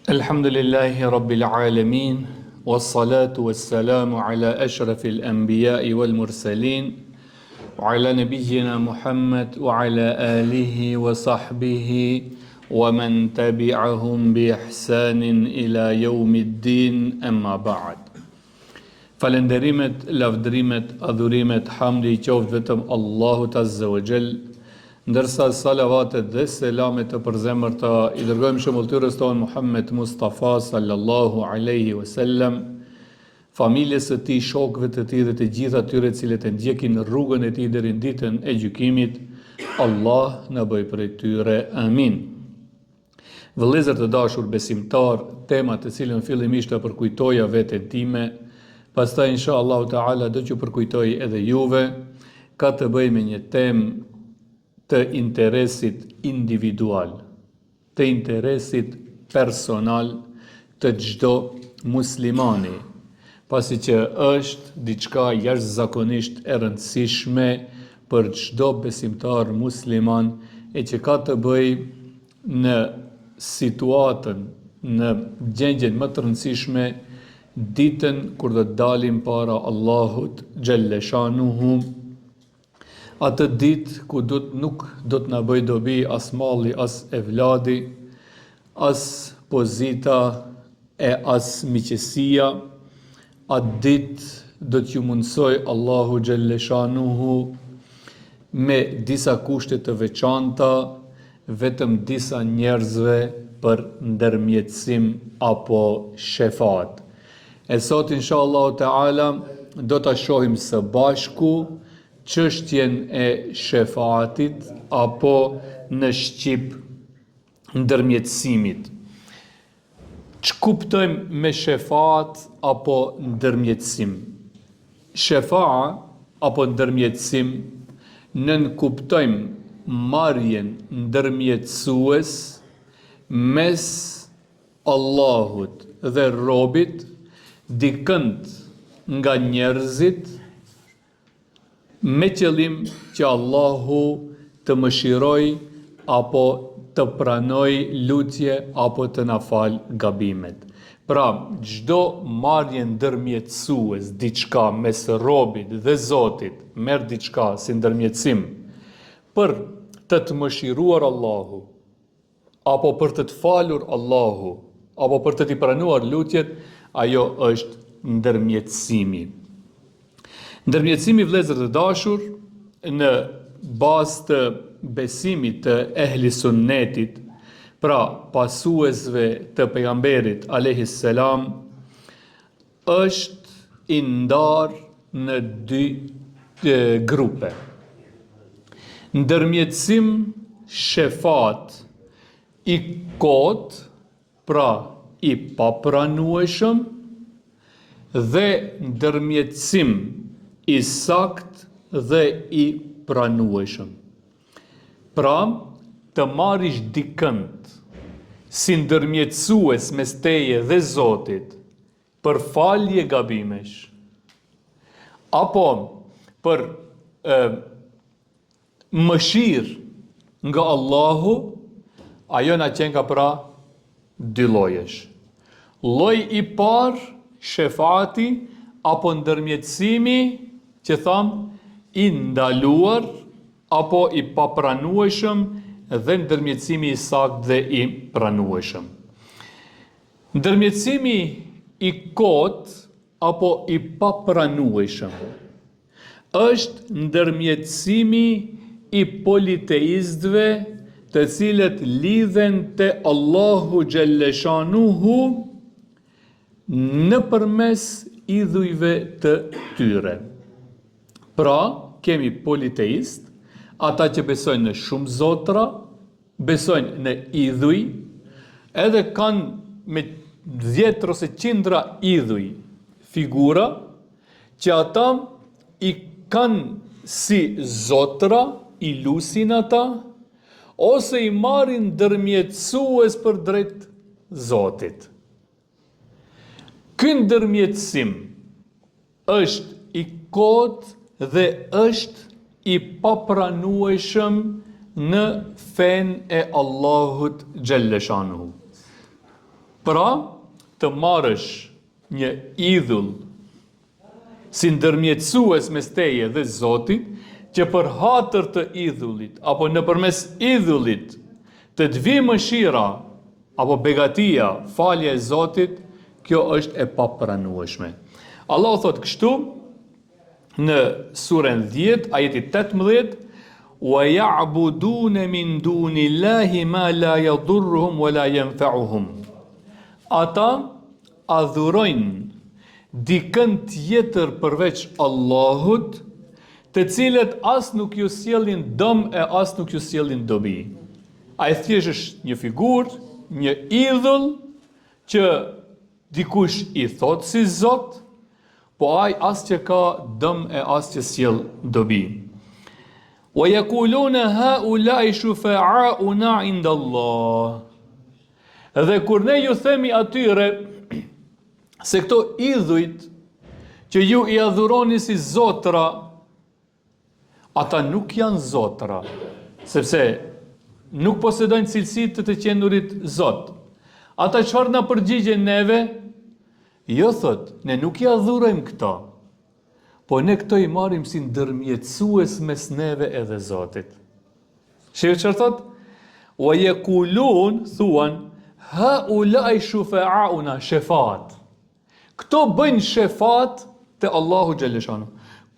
Alhamdulillahi Rabbil Alamin, wassalatu wassalamu ala ashrafil anbiya'i wal mursalin, wa ala nabiyyina Muhammad wa ala alihi wa sahbihi wa man tabi'ahum bi ihsanin ila yawmiddin, amma ba'd. Falenderimet, lavdrimet, adhurimet, hamdi i qoftë vetëm Allahut Azza wa Jall, ndërsa salavatet dhe selamet të përzemërta i dërgojmë shëmbulltyrës tonë Muhammed Mustafa sallallahu alaihi wasallam, familjes së tij, shokëve të tij dhe të gjithë atyre cilët e ndjekin rrugën e tij deri në ditën e gjykimit. Allah na bëj prej tyre. Amin. Vëllezër të dashur besimtar, tema të cilën fillimisht e përkujtoja veten time, pastaj inshallah taala do t'ju përkujtoj edhe juve, ka të bëjë me një temë të interesit individual, të interesit personal të çdo muslimani, pasi që është diçka jashtëzakonisht e rëndësishme për çdo besimtar musliman e që ka të bëjë në situatën, në gjendjen më të rëndësishme ditën kur do të dalim para Allahut xhelle shanuhu. Atë ditë ku nuk do të na bëj dobi as malli, as evladi, as pozita e as miqësia. Atë ditë do t'ju mundsoj Allahu xhelle shanuhu me disa kushte të veçanta vetëm disa njerëzve për ndërmjetësim apo shefat. E sot inshallah taala do ta shohim së bashku çështjen e shefatit apo në shqip ndërmjetësimit. Ç'kuptojmë me shefat apo ndërmjetësim? Shefa apo ndërmjetësim nën kuptojmë marrjen ndërmjetësues mes Allahut dhe robit, dikënd nga njerëzit, me qëllim që Allahu të mëshiroj apo të pranoj lutje apo të na fal gabimet. Pra, çdo marrje ndërmjetësues, diçka mes robit dhe Zotit, merr diçka si ndërmjetësim për të mëshiruar Allahu, apo për të falur Allahu, apo për të t'i pranuar lutjet, ajo është ndërmjetësimi. Ndërmjetësimi, vëllezër të dashur, në bazë të besimit të ehli sunnetit, pra pasuesve të pejgamberit alayhis salam, është i ndarë në dy grupe. Ndërmjetësim shefat i kot, pra i papranueshëm, dhe ndërmjetësim i sakt dhe i pranueshëm. Pra, të marrish dikënd si ndërmjetësues mes teje dhe Zotit për falje gabimesh, apo për mëshirë nga Allahu, ajo na qen ka pra dy llojesh. Lloji i parë, shefati apo ndërmjetësimi, që tham, i ndaluar apo i papranueshëm dhe ndërmjetësimi i sakt dhe i pranueshëm. Ndërmjetësimi i kot apo i papranueshëm është ndërmjetësimi i politeistëve, të cilët lidhen te Allahu xhelle shanuhu nëpërmes idhujve të tyre. Pra, kemi politeist, ata që besojnë në shumë zotra, besojnë në idhuj, edhe kanë me 10 ose 100 idhuj, figura, që ata i kanë si zotra, i lusin ata, ose i marrin ndërmjetësues për drejt Zotit. Ky ndërmjetësim është i kot dhe është i papranueshëm në fen e Allahut xhelle shanuhu. Pra, të marrësh një idhull si ndërmjetësues mes teje dhe Zotit, që për hatër të idhullit, apo nëpërmes idhullit, të vi mëshira, apo begatia, falja e Zotit, kjo është e papranueshme. Allah thot kështu, në surën 10, ajeti 18, وَيَعْبُدُونَ مِنْ دُونِ اللَّهِ مَا لَا يَضُرُّهُمْ وَلَا يَنْفَعُهُمْ. Ata adhurojnë dikën tjetër përveç Allahut, të cilët as nuk ju sjellin dëm e as nuk ju sjellin dobi. Ai thjesht është një figurë, një idhull që dikush i thot si Zot, po ai as që ka dëm e as që sjell dobi. وَيَقُولُونَ هَؤُلَاءِ شُفَعَاؤُنَا عِندَ اللَّهِ. Dhe kur ne ju themi atyre se këto idhujt që ju i adhuroni si zotra, ata nuk janë zotra, sepse nuk posedojnë cilësitë të qenurit Zot. Ata çfarë na përgjigjen neve? Jo, thot, ne nuk i adhurojmë këto, po ne këto i marrim si ndërmjetësues mes neve edhe Zotit. Shihë çfarë thot? Wa yakulun, thuan, haulai shufa'auna, shefat. Këto bëjnë shefat te Allahu xhalla shanu.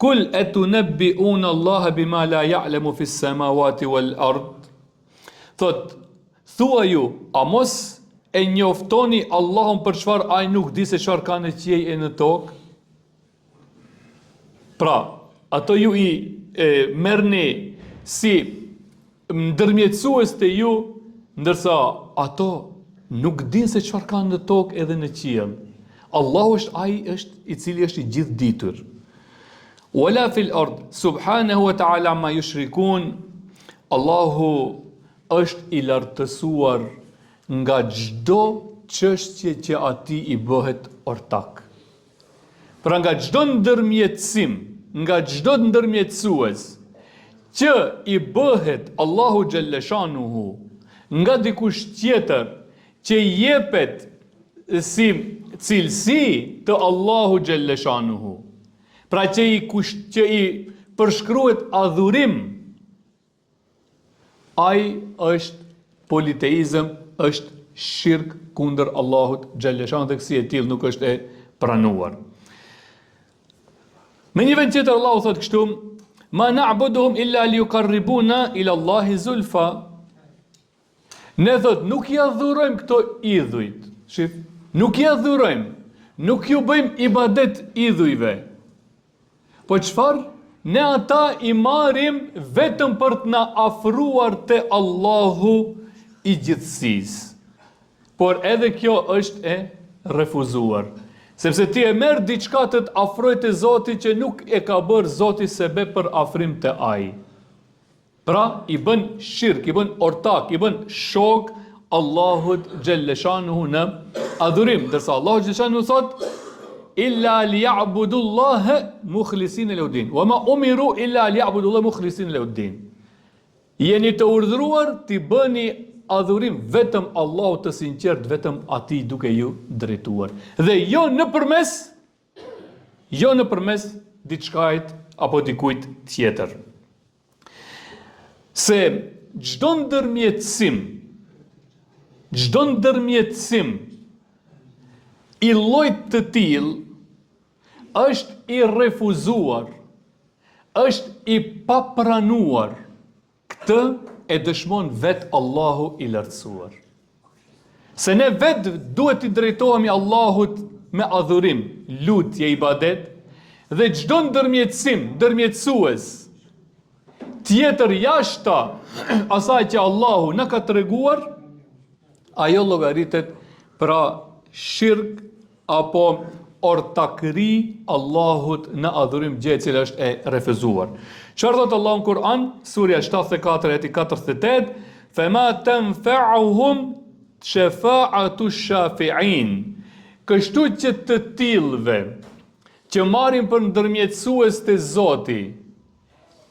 Kul atunabbi'una Allah bima la ya'lamu fis samawati wal ard. Thot, thua ju, a mos e njoftoni Allahun për çfarë ai nuk di se çfarë ka në qiell e në tokë? Pra, ato ju i merrni si ndërmjetësues të ju, ndërsa ato nuk din se çfarë ka në tokë edhe në qiell. Allahu është ai i cili është i gjithë ditur. Wala fil ard, subhanahu wa ta'ala ma yushrikun. Allahu është i lartësuar nga çdo çështje që atij i bëhet ortak. Pra nga çdo ndërmjetësim, nga çdo ndërmjetësues që i bëhet Allahu xhalleshanuhu nga dikush tjetër që jepet si cilësi të Allahu xhalleshanuhu, pra që i përshkruhet adhurim, ai është politeizëm, është shirk kundër Allahut xhalleshanuhu, dhe kësi e tillë nuk është e pranuar. Me një vend tjetër Allahu thot kështu: ma na'buduhum illa liyuqarribuna ila Allahi zulfa. Ne thot nuk i adhurojmë këto idhujt. Shif, nuk i adhurojmë, nuk ju bëjmë ibadet idhujve. Po çfarë? Ne ata i marrim vetëm për të na afruar te Allahu i gjithësisë. Por edhe kjo është e refuzuar. Sepse ti e merr diçka të të afrojë te Zoti që nuk e ka bërë Zoti sebe për afrim te ai. Pra, i bën shirk, i bën ortak, i bën shok Allahut xhalleshanuhu në adhurim. Dërsa Allahu xhalleshanuhu thot: illa liya'budullaha mukhlisina lahu-d-din. Wa ma umiru illa liya'budullaha mukhlisina lahu-d-din. Jeni të urdhëruar ti bëni adhurim vetëm Allahut të sinqert, vetëm atij duke ju drejtuar. Dhe jo nëpërmes diçkait apo dikujt tjetër. Se çdo ndërmjetësim i llojit të tillë është i refuzuar, është i papranuar. Këtë e dëshmon vetë Allahu i lartësuar. Se ne vetë duhet i drejtohemi Allahut me adhurim, lutje, ibadet, dhe çdo ndërmjetësues tjetër jashta asaj që Allahu na ka treguar, ajo llogaritet pra shirk apo ortakëri Allahut në adhurim, gjë e cila është e refuzuar. Çfarë thot Allahu në Kur'an, surja 74 ayati 48, "Fema tanfa'uhum shafa'atu shafi'in." Kështu që të tillëve që marrin për ndërmjetësues të Zoti,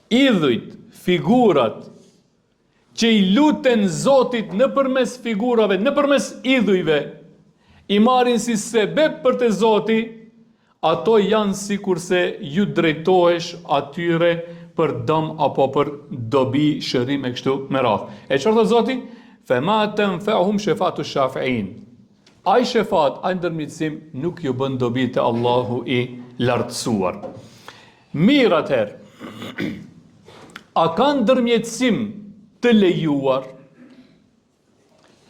idhujt, figurat, që i luten Zotit nëpërmes figurave, nëpërmes idhujve, i marrin si sebeb për të Zoti, ato janë sikurse ju drejtohesh atyre për dëm apo për dobi, shërim e kështu me radhë. E çfarë thot Zoti? Fema tanfa'uhum shafa'atu shafi'in. Ai shefat, ai ndërmjetësim nuk ju bën dobi te Allahu i lartësuar. Mirë atëherë. A ka ndërmjetësim të lejuar?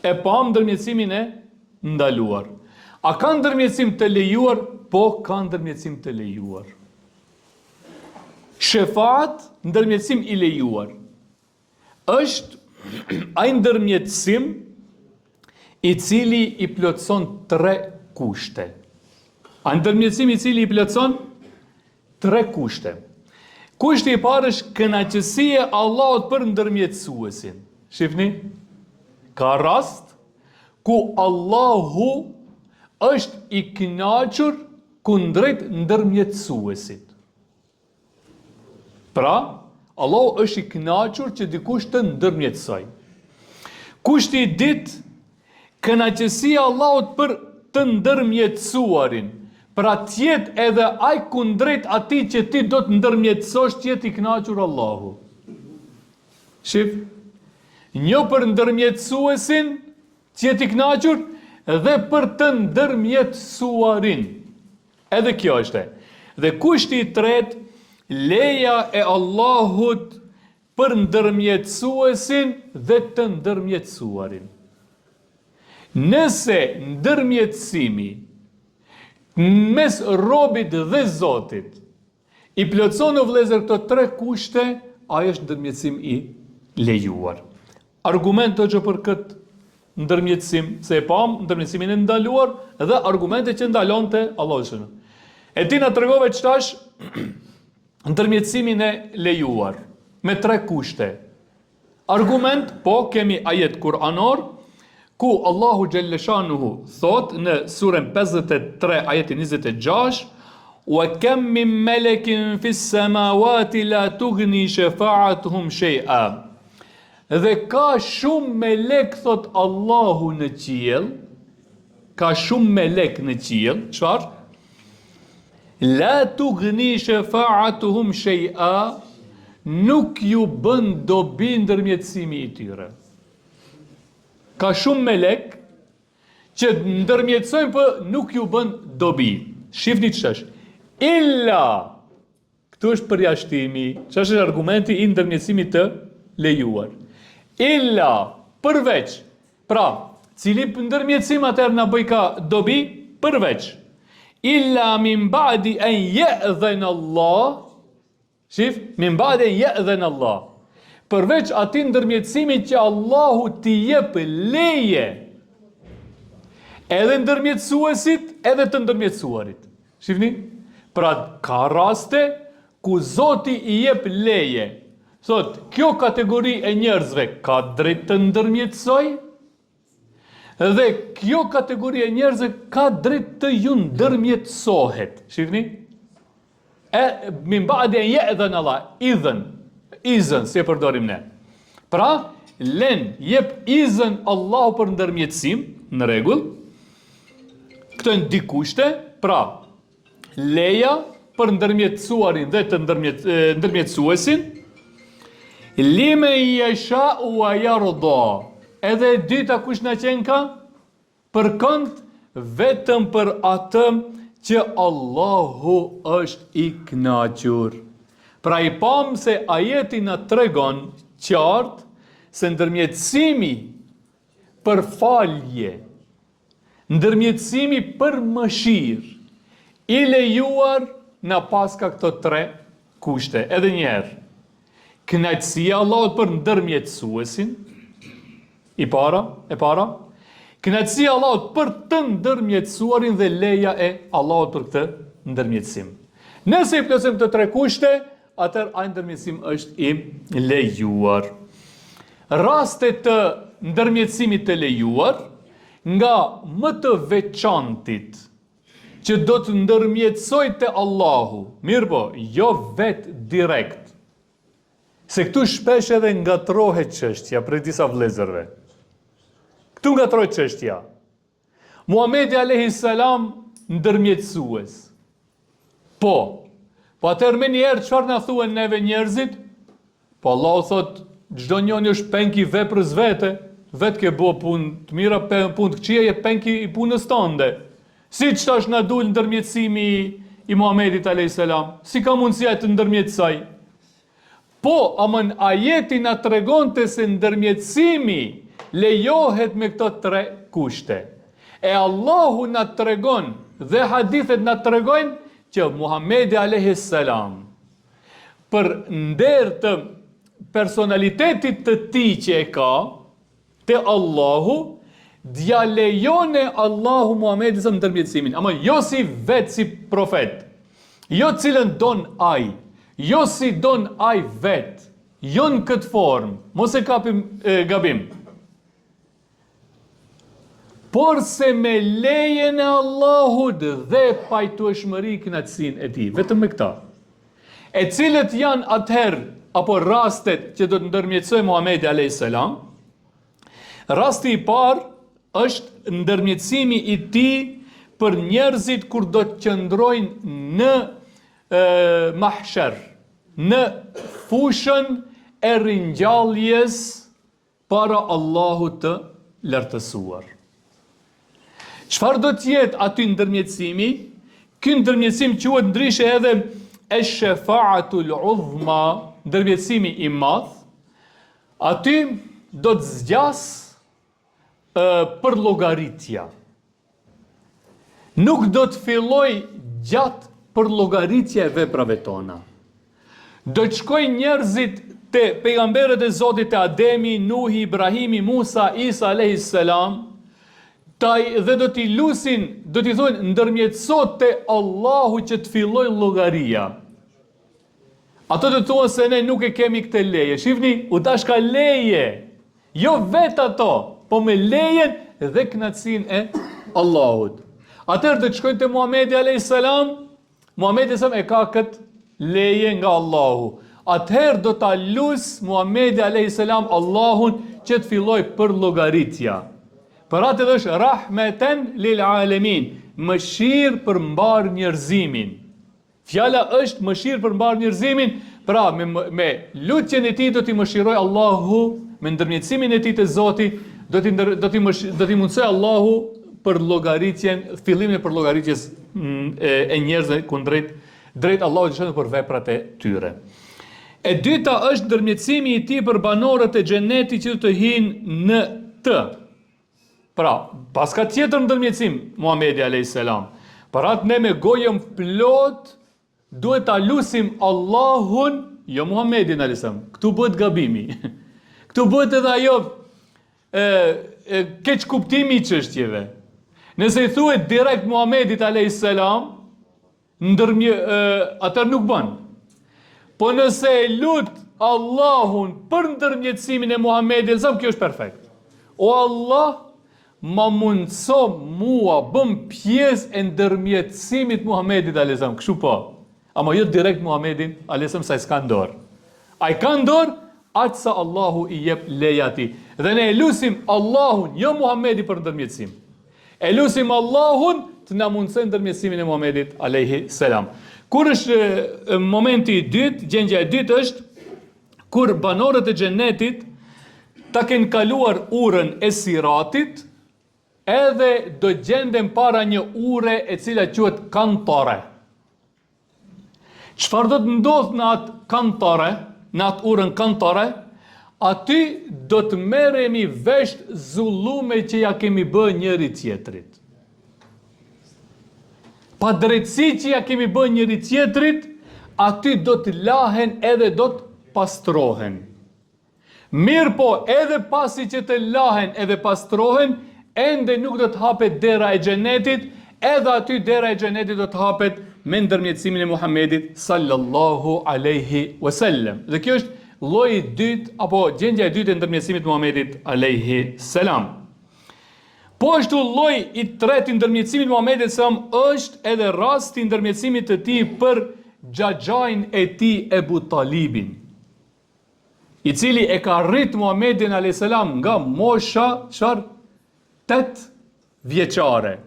E pa ndërmjetësimin e ndaluar. A ka ndërmjetësim të lejuar? Po, ka ndërmjetësim të lejuar. Shefat, ndërmjetësim i lejuar, është ai ndërmjetësim i cili i plotëson 3 kushte. A ndërmjetësim i cili i plotëson 3 kushte. Kushti i parë është kënaqësia e Allahut për ndërmjetësuesin. Shifni? Ka rast ku Allahu është i kënaqur kundrejt ndërmjetësuesit. Pra, Allahu është i kënaqur që dikush të ndërmjetësoj. Kushti i dytë, kënaqësia e Allahut për të ndërmjetësuarin. Pra tjetë edhe ai kundrejt atij që ti do të ndërmjetësosh, tjetë i kënaqur Allahu. Shif, një për ndërmjetësuesin, tjetë i kënaqur, dhe për të ndërmjetësuarin. Edhe kjo është. Dhe kushti i tretë, leja e Allahut për ndërmjetësuesin dhe të ndërmjetësuarin. Nëse ndërmjetësimi mes robit dhe Zotit i plotëson o vëllezër këto 3 kushte, ai është ndërmjetësim i lejuar. Argumente që për këtë ndërmjetësim, se e pam ndërmjetësimin e ndaluar dhe argumente që ndalonte Allahu subhanahu. E ti na tregove çtash ndërmjetësimin e lejuar me 3 kushte. Argument, po kemi ajet kuranor ku Allahu xhalleshanuhu thot në surën 53 ajeti 26: "Wa kam min malakin fis samawati la tughni shafa'atuhum shay'a." Dhe ka shumë melek, thot Allahu në qiell, ka shumë melek në qiell, çfarë? La tughni shafa'atuhum shay'a, nuk ju bën dobi ndërmjetësimi i tyre. Ka shumë melek që ndërmjetësojnë, për nuk ju bën dobi. Shifni ç'është. Illa, këtu është përjashtimi, ç'është argumenti i ndërmjetësimit të lejuar. Illa, përveç. Pra, cili ndërmjetësim atëherë na bëj ka dobi? Përveç. Illa min ba'di an ya'dhan Allah. Shif, min ba'di an ya'dhan Allah. Përveç ati ndërmjetësimit që Allahu t'i jep leje edhe ndërmjetësuesit edhe të ndërmjetësuarit. Shifni? Pra ka raste ku Zoti i jep leje. Thot, kjo kategori e njerëzve ka drejt të ndërmjetësoj, dhe kjo kategori e njerëzve ka drejt të ju ndërmjetësohet. Shifni? Min ba'di an ya'dhan Allah, izën, si e përdorim ne. Pra, jep izën Allahu për ndërmjetësim, në rregull. Këto janë dy kushte, pra, leja për ndërmjetësuarin dhe të ndërmjetësuesin, lime yasha wa yarda. Edhe e dyta kush na qenë ka? Për kënd vetëm për atë që Allahu është i kënaqur. Pra i pam se ajeti na tregon qartë se ndërmjetësimi për falje, ndërmjetësimi për mëshirë, i lejuar na paska këto 3 kushte. Edhe njerë, kënaqësia Allahut për ndërmjetësuesin, e para, kënaqësia Allahut për të ndërmjetësuarin dhe leja e Allahut për këtë ndërmjetësim. Nëse i plotësim të 3 kushte, atër ai ndërmjetësim është i lejuar. Rastet të ndërmjetësimit të lejuar, nga më të veçantit që do të ndërmjetësoj të Allahu, mirë po, jo vetë direkt, se këtu shpesh edhe ngatrohet çështja për disa vëllezërve. Këtu ngatrohet çështja. Muhamedi alayhi salam ndërmjetësues. Po atëherë më njëherë çfarë na thuan neve njerëzit? Po Allahu thot, çdo njeri është penki i veprës vete, vetë ke bo punë të mira, punë të këqija je penki i punës tënde. Siç tash na dul ndërmjetësimi i Muhamedit alayhis salam, si ka mundësia të ndërmjetësoj? Po, amën ajeti na tregonte se ndërmjetësimi lejohet me këto 3 kushte. E Allahu na tregon dhe hadithet na tregojnë që Muhamedi alayhis salam për nder të personalitetit të tij që e ka te Allahu, d'ja lejone Allahu Muhamedit sa ndërmjetësimin, ama jo si vetë si profet, jo cilën don ai, jo si don ai vetë, jo në këtë formë, mos e kapim gabim. Por se me lejen e Allahut dhe pajtueshmëri kënaqësinë e tij, vetëm me këta. E cilët janë atëherë apo rastet që do të ndërmjetësoj Muhamedi alayhis salam? Rasti i parë është ndërmjetësimi i tij për njerëzit kur do të qëndrojnë në mahsher, në fushën e ringjalljes para Allahut të lartësuar. Çfarë do të jetë aty ndërmjetësimi? Ky ndërmjetësim quhet ndryshe edhe esh-shafa'atul uzma, ndërmjetësimi i madh. Aty do të zgjas për llogaritja. Nuk do të filloj gjatë për llogaritja e veprave tona. Do të shkojnë njerëzit te pejgamberët e Zotit, te Ademi, Nuhi, Ibrahimi, Musa, Isa alayhis salam, dhe do t'i lusin, do t'i thonë ndërmjetësot te Allahu që të filloj llogaria. Ato do të thonë se ne nuk e kemi këtë leje. Shifni, u tash ka leje. Jo vetë ato, po me lejen dhe kënaqësinë e Allahut. Atëherë do të shkojnë te Muhamedi alayhis salam, Muhamedi sa e ka këtë leje nga Allahu. Atëherë do ta lus Muhamedi alayhis salam Allahun që të filloj për llogaritja. Për atë dhe është rahmeten lil alamin, mëshirë për mbar njerëzimin. Fjala është mëshirë për mbar njerëzimin, pra me lutjen e tij do t'i mëshiroj Allahu, me ndërmjetësimin e tij te Zoti, do t'i mundsoj Allahu për llogaritjen, fillimin për llogaritjes e njerëzve drejt Allahut që për veprat e tyre. E dyta është ndërmjetësimi i tij për banorët e xhenetit që do të hyjnë në të. Pra, pas ka tjetër ndërmjetësim, Muhamedi alayhis salam. Për atë ne me gojën plot duhet ta lusim Allahun, jo Muhamedin alayhis salam. Këtu bëhet gabimi. Këtu bëhet edhe ajo keq kuptimi i çështjeve. Nëse i thuhet direkt Muhamedit alayhis salam, atëherë nuk bën. Po nëse e lut Allahun për ndërmjetësimin e Muhamedit, kjo është perfekt. O Allah, ma mundso mua bëm pjesë e ndërmjetësimit Muhamedit alayhis salam, kështu po. Ama jo direkt Muhamedin alayhis salam sa i s'ka dorë. Ai ka dorë aq sa Allahu i jep leja ati. Dhe ne e lusim Allahun, jo Muhamedi për ndërmjetësim. E lusim Allahun të na mundsoj ndërmjetësimin e Muhamedit alayhis salam. Kur është momenti i dytë, gjendja e dytë është kur banorët e xhenetit ta kenë kaluar urën e Siratit, edhe do gjenden para një ure e cila quhet kantare. Çfarë do të ndodh në atë kantare, në atë urën kantare? Aty do të merremi vesh zullume që ja kemi bërë njëri tjetrit. Pa drejtësi që ja kemi bërë njëri tjetrit, aty do të lahen edhe do të pastrohen. Mirë po, edhe pasi që të lahen edhe pastrohen, ende nuk do të hapet dera e xhenetit, edhe aty dera e xhenetit do të hapet me ndërmjetësimin e Muhamedit sallallahu alaihi wasallam. Dhe kjo është lloji i dytë apo gjendja e dytë e ndërmjetësimit të Muhamedit alaihi salam. Po ashtu lloji i tretë i ndërmjetësimit të Muhamedit sallam është edhe rasti i ndërmjetësimit të tij për xhaxhain e tij Ebu Talibin, i cili e ka rrit Muhamedin alayhis salam nga mosha 8 vjeçare.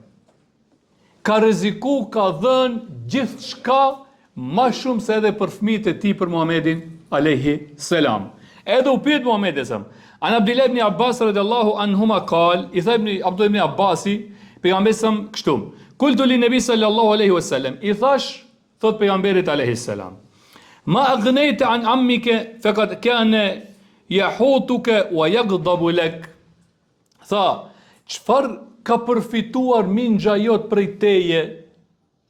Ka rreziku, ka dhënë gjithë shka ma shumë se edhe për fëmijët e tij, për Muhamedin alayhi salam. Edhe u pyet Muhamedi sa An Abdullah ibn Abbas radhiyallahu anhuma qal, i tha Abdullah ibn Abbasi pejgamberit sa kështu: Qultu li nabi sallallahu alaihi wasallam, i thash thot pejgamberit alayhi salam: Ma aghnayta an ammika faqad kana yahutuka wa yaghdabu lak. Tha, çfarë ka përfituar minxha jot prej teje,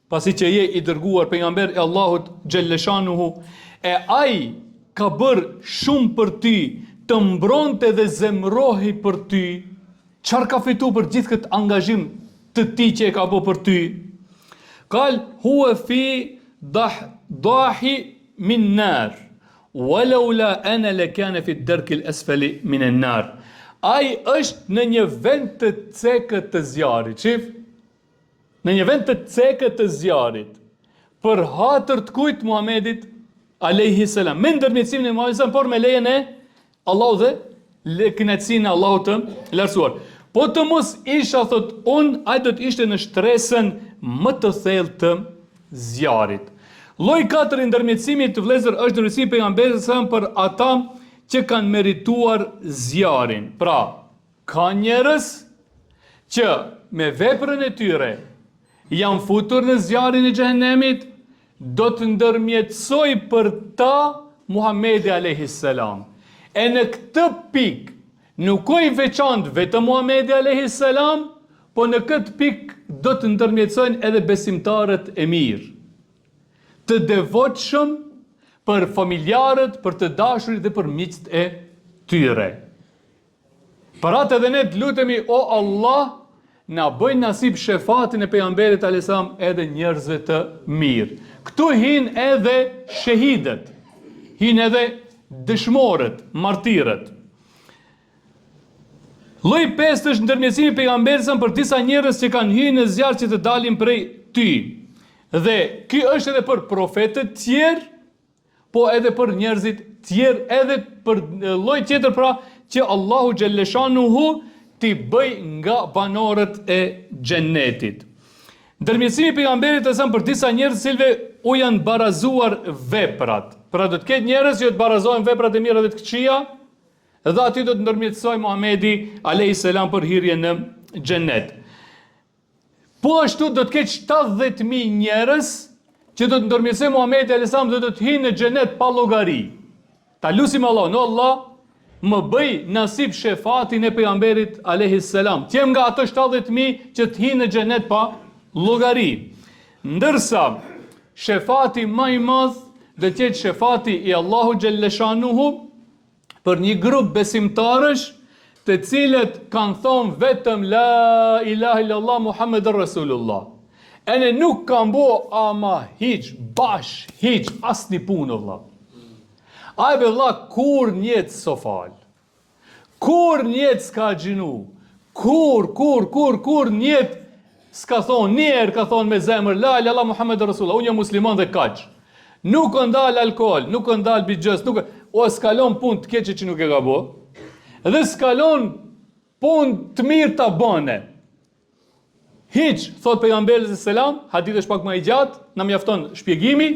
pasi që je i dërguar pejgamber e Allahut xhalleshanuhu, e ai ka bërë shumë për ty, të mbronte dhe zemrohi për ty. Çfarë ka fitu për gjithë këtë angazhim të ti që e ka bërë për ty? Kal huwa fi dahi min nar, walaula ana lakana fi ad-dark al-asfali min an-nar. Ai është në një vend të cekët të zjarit. Shif? Në një vend të cekët të zjarit. Për hatër të kujt? Muhamedit alayhi salam. Me ndërmjetësimin e Muhamedit, por me lejen e Allahut dhe kënaqësinë e Allahut të lartësuar. Po të mos isha, thot unë, ai do të ishte në shtresën më të thellë të zjarit. Lloji 4 i ndërmjetësimit të vëllezër është ndërmjetësimi i pejgamberit sa për ata që kanë merituar zjarin. Pra, ka njerëz që me veprën e tyre janë futur në zjarin e xhehenemit, do të ndërmjetësoj për ta Muhamedi alayhi salam. E në këtë pikë nuk ka i veçantë vetëm Muhamedi alayhi salam, po në këtë pikë do të ndërmjetësojnë edhe besimtarët e mirë, të devotshëm për familjarët, për të dashurit dhe për miqt e tyre. Për atë edhe ne të lutemi, o Allah, na bëj nasib shefatin e pejgamberit alayhis salam edhe njerëzve të mirë. Këtu hin edhe shahidët, hin edhe dëshmorët, martirët. Lloji 5 është ndërmjetësimi i pejgamberit sa për disa njerëz që kanë hyrë në zjarr që të dalin prej ty. Dhe ky është edhe për profetët tjerë, po edhe për njerëzit tjerë, edhe për lloj tjetër, pra që Allahu xhalleshanuhu t'i bëj nga banorët e xhennetit. Ndërmjetësimi i pejgamberit sa për disa njerëz cilëve u janë barazuar veprat. Pra do të ketë njerëz që të barazohen veprat e mira dhe të këqija, dhe aty do të ndërmjetësoj Muhamedi alayhis salam për hyrje në xhennet. Po ashtu do të ketë 70.000 njerëz që do të ndërmjetësoj Muhamedi alayhis salam, do të hyjnë në xhennet pa llogari. Ta lutim Allah, no Allah, më bëj nasib shefatin e pejgamberit alayhis salam. Të jem nga ato 70.000 që të hyjnë në xhennet pa llogari. Ndërsa shefati më i madh do të jetë shefati i Allahu xhalleshanuhu për një grup besimtarësh të cilët kanë thonë vetëm la ilaha illallah Muhammedur Rasulullah. E ne nuk kanë bo ama hiç bash, hiç asni punë vëlla. Ai vëlla kur njet sofal. Kur njet s'ka gjinu. Kur njet s'ka thonë, njerë ka thonë me zemër la ilaha illallah Muhammedur Rasulullah. Unë jam musliman dhe kaq. Nuk ndal alkool, nuk ndal bigjës, nuk o skalon punë të keqe që nuk e ka bo, dhe skalon punë të mirë të bëne. Hiq, thot pejgamberi selam, hadith është pak më i gjatë, na mjafton shpjegimi,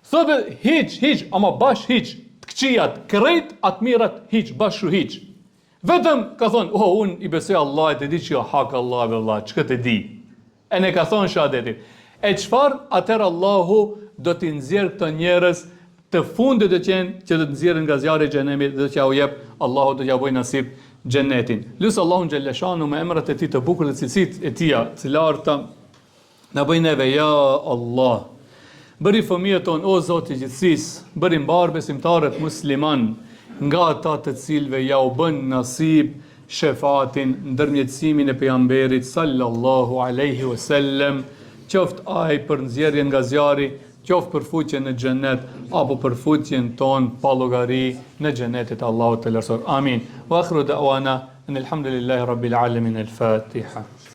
thot hiq, ama bash hiq, të këqijat krejt, atë mirat hiq, bashu hiq. Vetëm ka thonë, unë i besoj Allahit, e di që jo hak Allah, që këtë e di. E ne ka thonë shahadetin. E qfar, atër Allahu do t'i nxjerrë këto njerëz të fundit të qenë që do të nxjerrin nga zjarri i xhenemit dhe që u jep Allahu do t'ja bëjë nasib xhenetin. Lut Allahun xhalleshanu me emrat e tij të bukur dhe cilësitë e tija të larta na bëj neve ja Allah. Bëri fëmijët tonë o Zoti i gjithësisë, bëri mbar besimtarët musliman nga ata të cilëve ja u bën nasib shefatin, ndërmjetësimin e pejgamberit sallallahu alaihi wasallam, qoftë ai për nxjerrjen nga zjarri, qoftë për futjen në xhenet apo për futjen tonë pa llogari në xhenetin e Allahut të lartësuar. Amin. Wa akhiru da'wana alhamdulillahi rabbil alamin. Al-Fatiha.